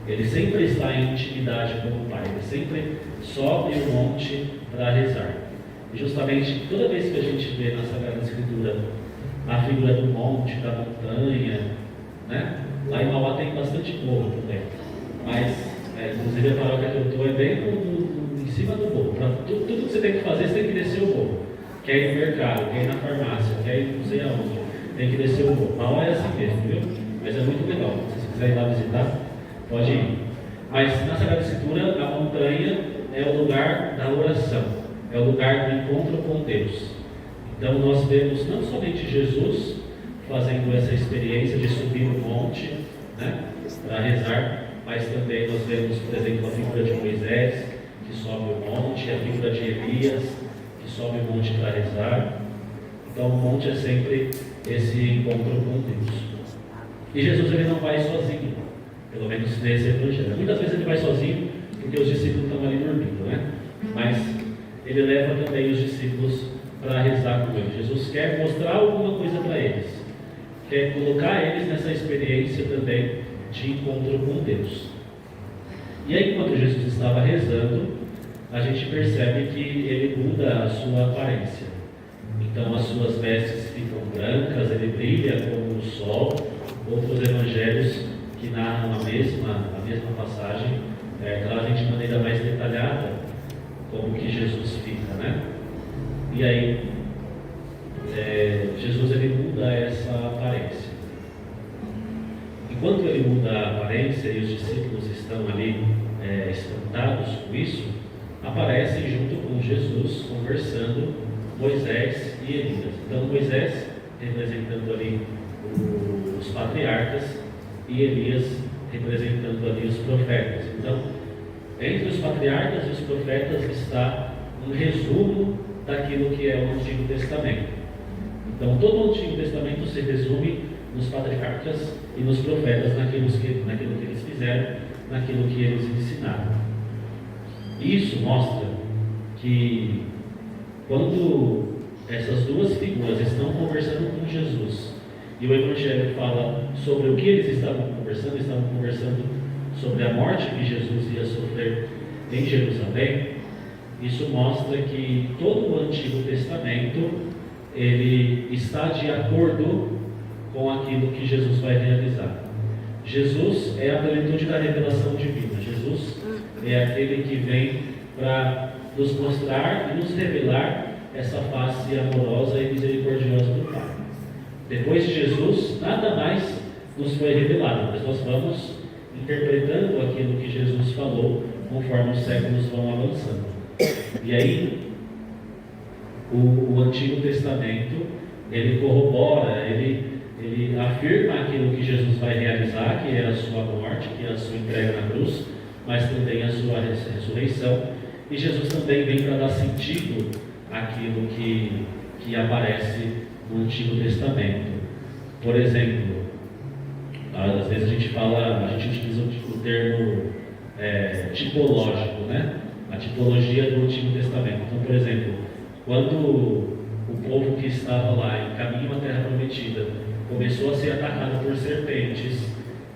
Ele sempre está em intimidade com o Pai, ele sempre sobe o monte para rezar. E justamente toda vez que a gente vê na Sagrada Escritura a figura do monte, da montanha, né? Lá em Mauá tem bastante morro também, mas inclusive a paróquia que eu estou é bem em cima do morro. Tudo que você tem que fazer, você tem que descer o morro. Quer ir no mercado, quer ir na farmácia, quer ir não sei aonde, tem que descer o morro. Mauá é assim mesmo, viu? Mas é muito legal. Se você quiser ir lá visitar, pode ir. Mas na Sagrada Escritura, a montanha é o lugar da oração, é o lugar do encontro com Deus. Então nós vemos não somente Jesus fazendo essa experiência de subir o monte, né, para rezar, mas também nós vemos, por exemplo, a figura de Moisés, que sobe o monte, a figura de Elias, que sobe o monte para rezar. Então o monte é sempre esse encontro com Deus. E Jesus ele não vai sozinho, pelo menos nesse evangelho. Muitas vezes ele vai sozinho, porque os discípulos estão ali dormindo, né? Mas ele leva também os discípulos para rezar com ele. Jesus quer mostrar alguma coisa para eles, quer colocar eles nessa experiência também de encontro com Deus. E aí, enquanto Jesus estava rezando, a gente percebe que ele muda a sua aparência. Então, as suas vestes ficam brancas, ele brilha como o sol. Outros evangelhos que narram a mesma passagem trazem de maneira mais detalhada como que Jesus fica, né? E aí, Jesus ele muda essa aparência. Enquanto ele muda a aparência e os discípulos estão ali espantados com isso, aparecem junto com Jesus conversando Moisés e Elias. Então Moisés representando ali os patriarcas e Elias representando ali os profetas. Então, entre os patriarcas e os profetas está um resumo daquilo que é o Antigo Testamento. Então, todo o Antigo Testamento se resume nos patriarcas e nos profetas, naquilo que eles fizeram, naquilo que eles ensinaram. Isso mostra que quando essas duas figuras estão conversando com Jesus e o Evangelho fala sobre o que eles estavam conversando sobre a morte que Jesus ia sofrer em Jerusalém, isso mostra que todo o Antigo Testamento ele está de acordo com aquilo que Jesus vai realizar. Jesus é a plenitude da revelação divina. Jesus é aquele que vem para nos mostrar e nos revelar essa face amorosa e misericordiosa do Pai. Depois de Jesus, nada mais nos foi revelado, mas nós vamos interpretando aquilo que Jesus falou conforme os séculos vão avançando. E aí, o Antigo Testamento, ele corrobora, ele afirma aquilo que Jesus vai realizar, que é a sua morte, que é a sua entrega na cruz, mas também a sua ressurreição. E Jesus também vem para dar sentido àquilo que aparece no Antigo Testamento. Por exemplo, às vezes a gente utiliza o termo tipológico, né? A tipologia do Antigo Testamento. Então, por exemplo, quando o povo que estava lá em caminho à Terra Prometida começou a ser atacado por serpentes,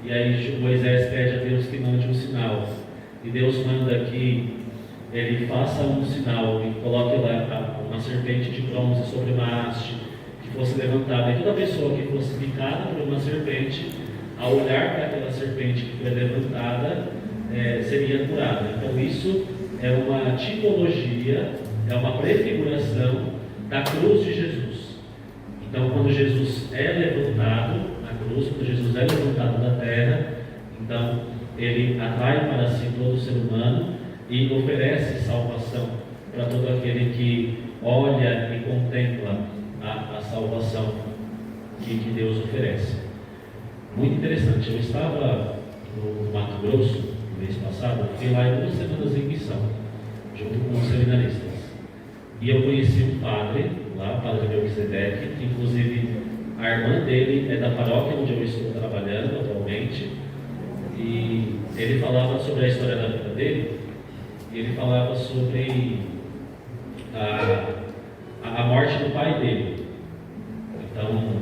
e aí Moisés pede a Deus que mande um sinal, e Deus manda que ele faça um sinal e coloque lá uma serpente de bronze sobre uma haste que fosse levantada, e toda pessoa que fosse picada por uma serpente, ao olhar para aquela serpente que foi levantada, seria curada. Então isso é uma tipologia, é uma prefiguração da cruz de Jesus. Então, quando Jesus é levantado na cruz, quando Jesus é levantado da terra, então ele atrai para si todo ser humano e oferece salvação para todo aquele que olha e contempla a salvação que Deus oferece. Muito interessante. Eu estava no Mato Grosso no mês passado, fui lá em 2 semanas em missão, junto com os seminaristas. E eu conheci um padre lá, o padre Melquisedeque, que inclusive a irmã dele é da paróquia onde eu estou trabalhando atualmente, e ele falava sobre a história da vida dele, e ele falava sobre a morte do pai dele. Então,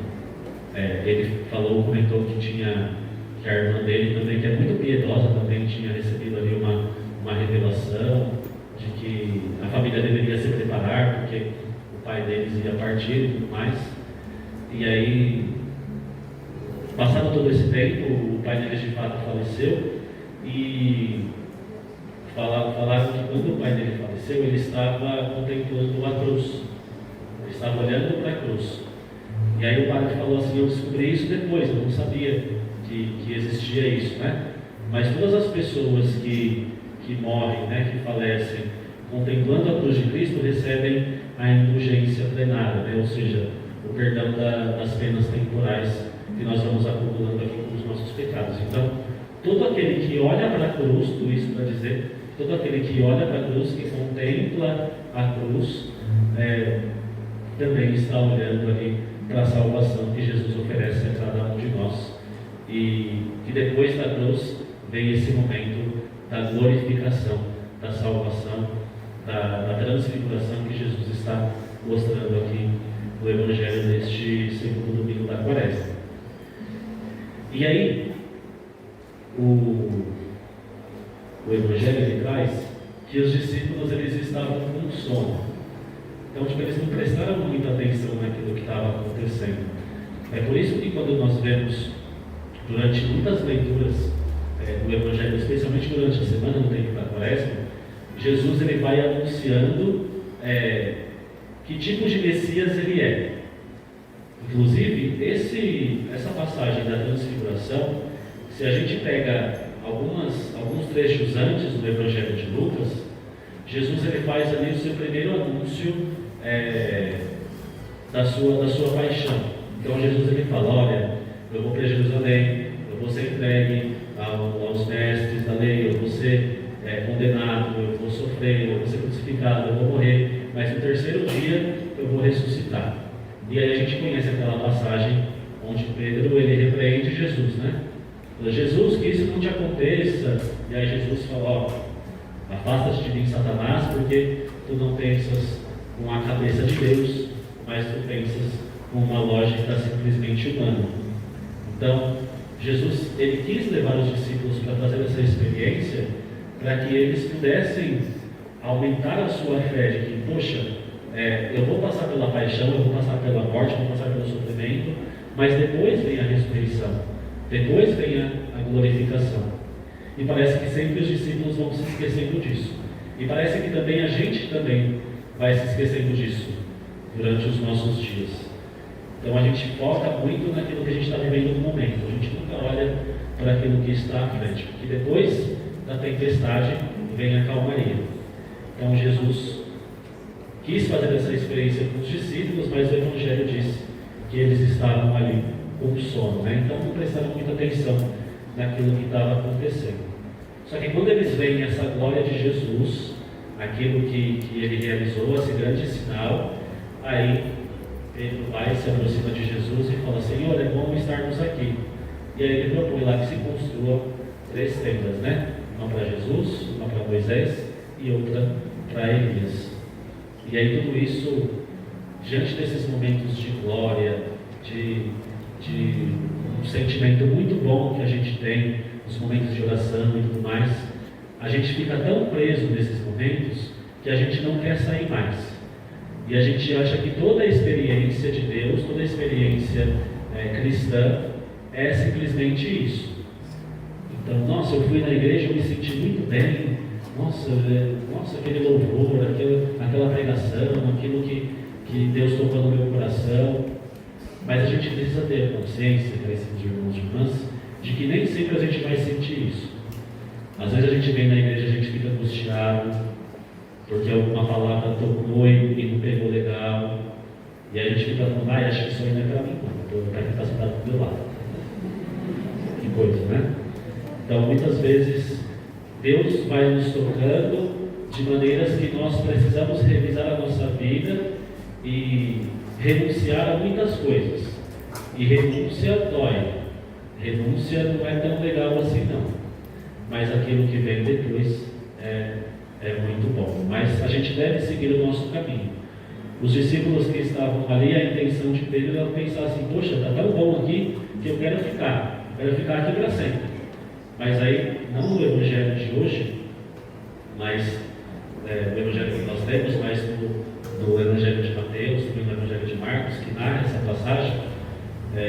ele comentou que que a irmã dele também, que é muito piedosa, também tinha recebido ali uma revelação de que a família deveria se preparar, porque o pai deles ia partir e tudo mais. E aí, passado todo esse tempo, o pai deles de fato faleceu, e falaram que quando o pai dele faleceu, ele estava contemplando a cruz, ele estava olhando para a cruz. E aí o padre falou assim: eu descobri isso depois, eu não sabia que existia isso, né? Mas todas as pessoas que morrem, né, que falecem, contemplando a cruz de Cristo, recebem a indulgência plenária, né? Ou seja, o perdão das penas temporais que nós vamos acumulando aqui com os nossos pecados. Então, todo aquele que olha para a cruz, tudo isso para dizer, todo aquele que olha para a cruz, que contempla a cruz, também está olhando ali para a salvação que Jesus oferece a cada um de nós. E que depois da cruz vem esse momento da glorificação, da salvação, da transfiguração que Jesus está mostrando aqui no Evangelho neste segundo domingo da Quaresma. E aí, o Evangelho ele traz que os discípulos eles estavam com sono. Então, eles não prestaram muita atenção naquilo que estava acontecendo. É por isso que quando nós vemos, durante muitas leituras do Evangelho, especialmente durante a semana no tempo da Quaresma, Jesus ele vai anunciando que tipo de Messias ele é. Inclusive, essa passagem da transfiguração, se a gente pega alguns trechos antes do Evangelho de Lucas, Jesus ele faz ali o seu primeiro anúncio da sua paixão. Então Jesus ele fala: olha, eu vou para Jerusalém, eu vou ser entregue aos mestres da lei, eu vou ser condenado, eu vou sofrer, eu vou ser crucificado, eu vou morrer, mas no terceiro dia eu vou ressuscitar. E aí a gente conhece aquela passagem onde Pedro ele repreende Jesus, né? Jesus, que isso não te aconteça. E aí Jesus fala: ó, afasta-te de mim, Satanás, porque tu não pensas com a cabeça de Deus, mas tu pensas com uma lógica simplesmente humana. Então, Jesus ele quis levar os discípulos para fazer essa experiência, para que eles pudessem aumentar a sua fé de que, poxa, eu vou passar pela paixão, eu vou passar pela morte, eu vou passar pelo sofrimento, mas depois vem a ressurreição, depois vem a glorificação. E parece que sempre os discípulos vão se esquecendo disso. E parece que também a gente também vai se esquecendo disso durante os nossos dias. Então a gente foca muito naquilo que a gente está vivendo no momento. A gente nunca olha para aquilo que está à frente, porque depois da tempestade vem a calmaria. Então Jesus quis fazer essa experiência com os discípulos, mas o Evangelho diz que eles estavam ali com sono, né? Então não prestaram muita atenção naquilo que estava acontecendo. Só que quando eles veem essa glória de Jesus, aquilo que ele realizou, esse grande sinal, aí Pedro vai, se aproxima de Jesus e fala: Senhor, é bom estarmos aqui. E aí ele propõe lá que se construa 3 tendas, né? Uma para Jesus, uma para Moisés e outra para Elias. E aí tudo isso, diante desses momentos de glória, de um sentimento muito bom que a gente tem, os momentos de oração e tudo mais, a gente fica tão preso nesses momentos que a gente não quer sair mais. E a gente acha que toda a experiência de Deus, toda a experiência cristã é simplesmente isso. Então, nossa, eu fui na igreja, eu me senti muito bem, nossa, aquele louvor, aquela pregação, aquilo que Deus tocou no meu coração. Mas a gente precisa ter consciência, caríssimos irmãos e irmãs, de que nem sempre a gente vai sentir isso. Às vezes a gente vem na igreja, a gente fica angustiado, porque alguma palavra tocou e não pegou legal, e aí a gente fica falando: acho que isso aí não é para mim, não, para quem está sentado do meu lado. Que coisa, né? Então, muitas vezes, Deus vai nos tocando de maneiras que nós precisamos revisar a nossa vida e renunciar a muitas coisas. E renúncia dói. Renúncia não é tão legal assim, não. Mas aquilo que vem depois é muito bom. Mas a gente deve seguir o nosso caminho. Os discípulos que estavam ali, a intenção de Pedro era pensar assim: poxa, está tão bom aqui que eu quero ficar. quero ficar aqui para sempre. Mas aí, não no evangelho de hoje, mas no evangelho que nós temos, mas no evangelho de Mateus, também no evangelho de Marcos, que narra essa passagem,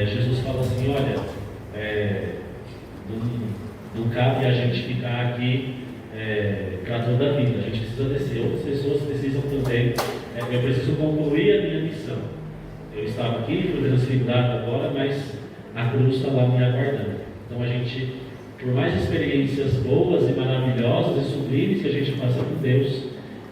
Jesus fala assim, olha, não cabe a gente ficar aqui para toda a vida, a gente precisa descer, outras pessoas precisam também, eu preciso concluir a minha missão. Eu estava aqui, fui transfigurado agora, mas a cruz está lá me aguardando. Então a gente, por mais experiências boas e maravilhosas e sublimes que a gente passa com Deus,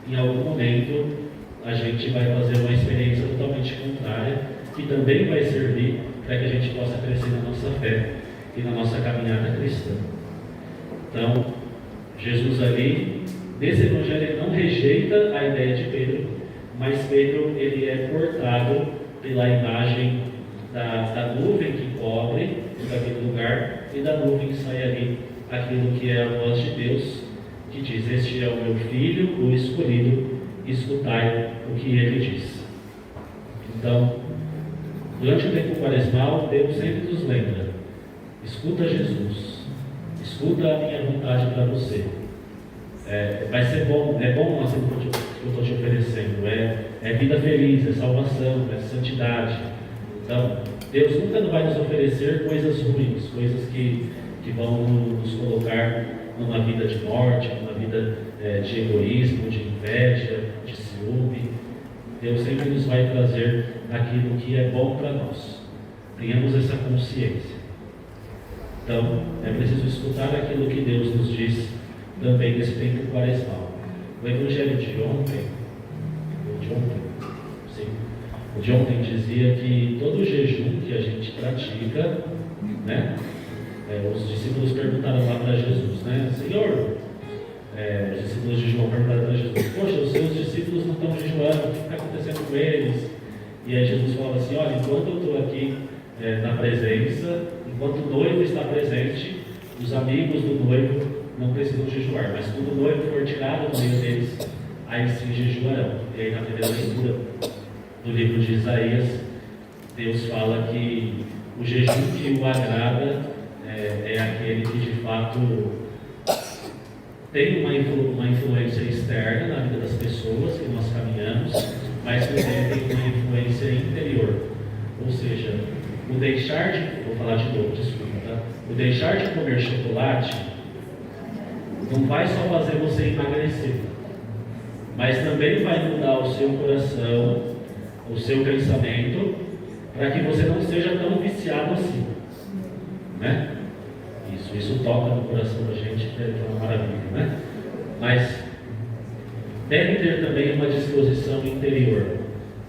em algum momento a gente vai fazer uma experiência totalmente contrária, que também vai servir para que a gente possa crescer na nossa fé e na nossa caminhada cristã. Então, Jesus ali, nesse evangelho, ele não rejeita a ideia de Pedro, mas Pedro ele é cortado pela imagem da nuvem que cobre daquele lugar e da nuvem que sai ali aquilo que é a voz de Deus, que diz: este é o meu filho, o escolhido, escutai o que ele diz. Então, durante o tempo quaresmal, Deus sempre nos lembra: escuta Jesus, escuta a minha vontade para você. Vai ser bom, é bom aquilo que eu estou te oferecendo, é vida feliz, é salvação, é santidade. Então, Deus nunca vai nos oferecer coisas ruins, coisas que vão nos colocar numa vida de morte, numa vida de egoísmo, de inveja, de ciúme. Deus sempre nos vai trazer aquilo que é bom para nós. Tenhamos essa consciência. Então, é preciso escutar aquilo que Deus nos diz também nesse tempo quaresmal. O evangelho de ontem, o de ontem dizia que todo jejum que a gente pratica, né? Os discípulos perguntaram lá para Jesus, né? Senhor, os discípulos de João perguntaram para Jesus: poxa, os seus discípulos não estão jejuando, o que está acontecendo com eles? E aí Jesus falava assim: olha, enquanto eu estou aqui na presença, enquanto o noivo está presente, os amigos do noivo não precisam jejuar, mas quando o noivo for tirado do meio deles, aí sim jejuarão. E aí na primeira leitura do livro de Isaías, Deus fala que o jejum que o agrada é aquele que de fato tem uma influência externa na vida das pessoas que nós caminhamos, mas também tem uma influência interior. Ou seja, o deixar de, vou falar de novo, desculpa, tá? O deixar de comer chocolate não vai só fazer você emagrecer, mas também vai mudar o seu coração, o seu pensamento, para que você não seja tão viciado assim, né? Isso toca no coração da gente, é uma maravilha, né? Mas deve ter também uma disposição interior,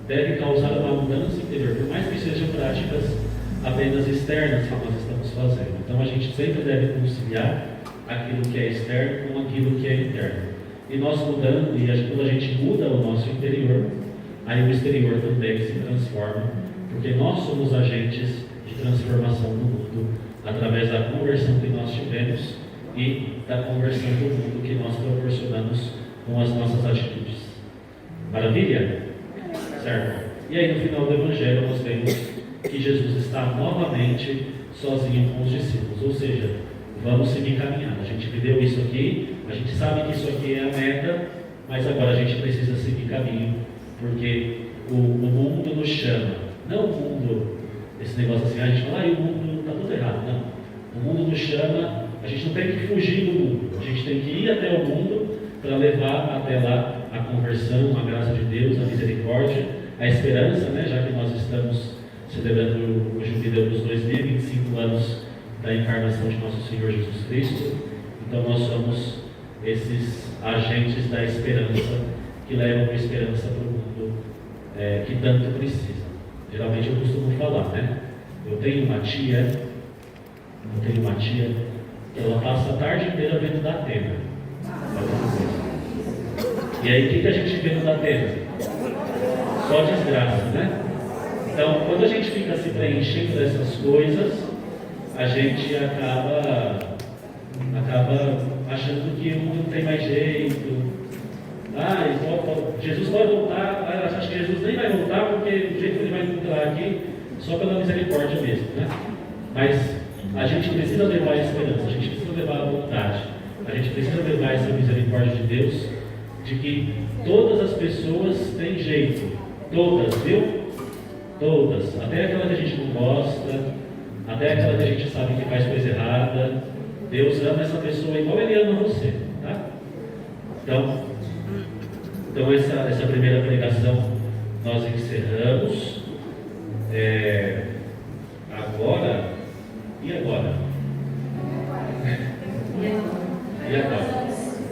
deve causar uma mudança interior, por mais que sejam práticas apenas externas que nós estamos fazendo. Então a gente sempre deve conciliar aquilo que é externo com aquilo que é interno. E nós mudando, e quando a gente muda o nosso interior, aí o exterior também se transforma, porque nós somos agentes de transformação no mundo, através da conversão que nós tivemos e da conversão do mundo que nós proporcionamos com as nossas atitudes. Maravilha? Certo? E aí no final do Evangelho nós vemos que Jesus está novamente sozinho com os discípulos, ou seja, vamos seguir caminhando. A gente viveu isso aqui, a gente sabe que isso aqui é a meta, mas agora a gente precisa seguir caminho, porque o mundo nos chama. Não o mundo, esse negócio assim, a gente fala: o mundo está tudo errado. Não. O mundo nos chama, a gente não tem que fugir do mundo, a gente tem que ir até o mundo para levar até lá a conversão, a graça de Deus, a misericórdia, a esperança, né? Já que nós estamos celebrando o jubileu dos 2025 anos da encarnação de nosso Senhor Jesus Cristo. Então nós somos esses agentes da esperança que levam a esperança para o mundo que tanto precisa. Geralmente eu costumo falar, né? Eu tenho uma tia que ela passa a tarde inteira vendo da Atena. E aí o que a gente vê no da Atena? Só desgraça, né? Então quando a gente fica se preenchendo dessas coisas, a gente acaba achando que o mundo não tem mais jeito. Jesus vai voltar, acho que Jesus nem vai voltar, porque o jeito que ele vai encontrar aqui, só pela misericórdia mesmo, né? Mas a gente precisa levar a esperança, a gente precisa levar a vontade, a gente precisa levar essa misericórdia de Deus, de que todas as pessoas têm jeito, todas, viu? Todas, até aquela que a gente não gosta, até aquela que a gente sabe que faz coisa errada, Deus ama essa pessoa igual Ele ama você, tá? Então essa primeira pregação nós encerramos. Agora, e agora? E agora?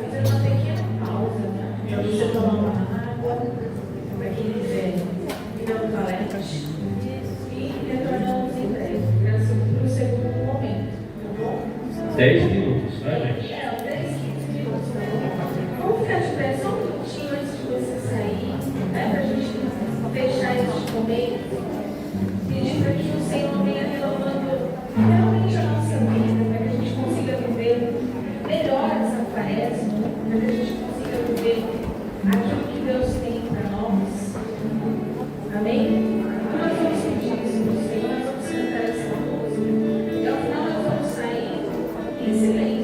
Fazer uma pequena pausa, né? Para você tomar uma água, para quem quiser ir ao toalete e retornamos em breve para o segundo momento, tá bom? 10 minutos, tá, gente? 10, 15 minutos, tá bom? Vamos ficar de pé só um minutinho antes de você sair, né? Para a gente fechar este momento. Pedir para que o Senhor venha renovando realmente a nossa vida, para que a gente consiga viver melhor essa quaresma, para que a gente consiga viver aquilo que Deus tem para nós. Amém? Então nós vamos pedir isso do Senhor, nós vamos cantar essa música, e ao final nós vamos sair em silêncio.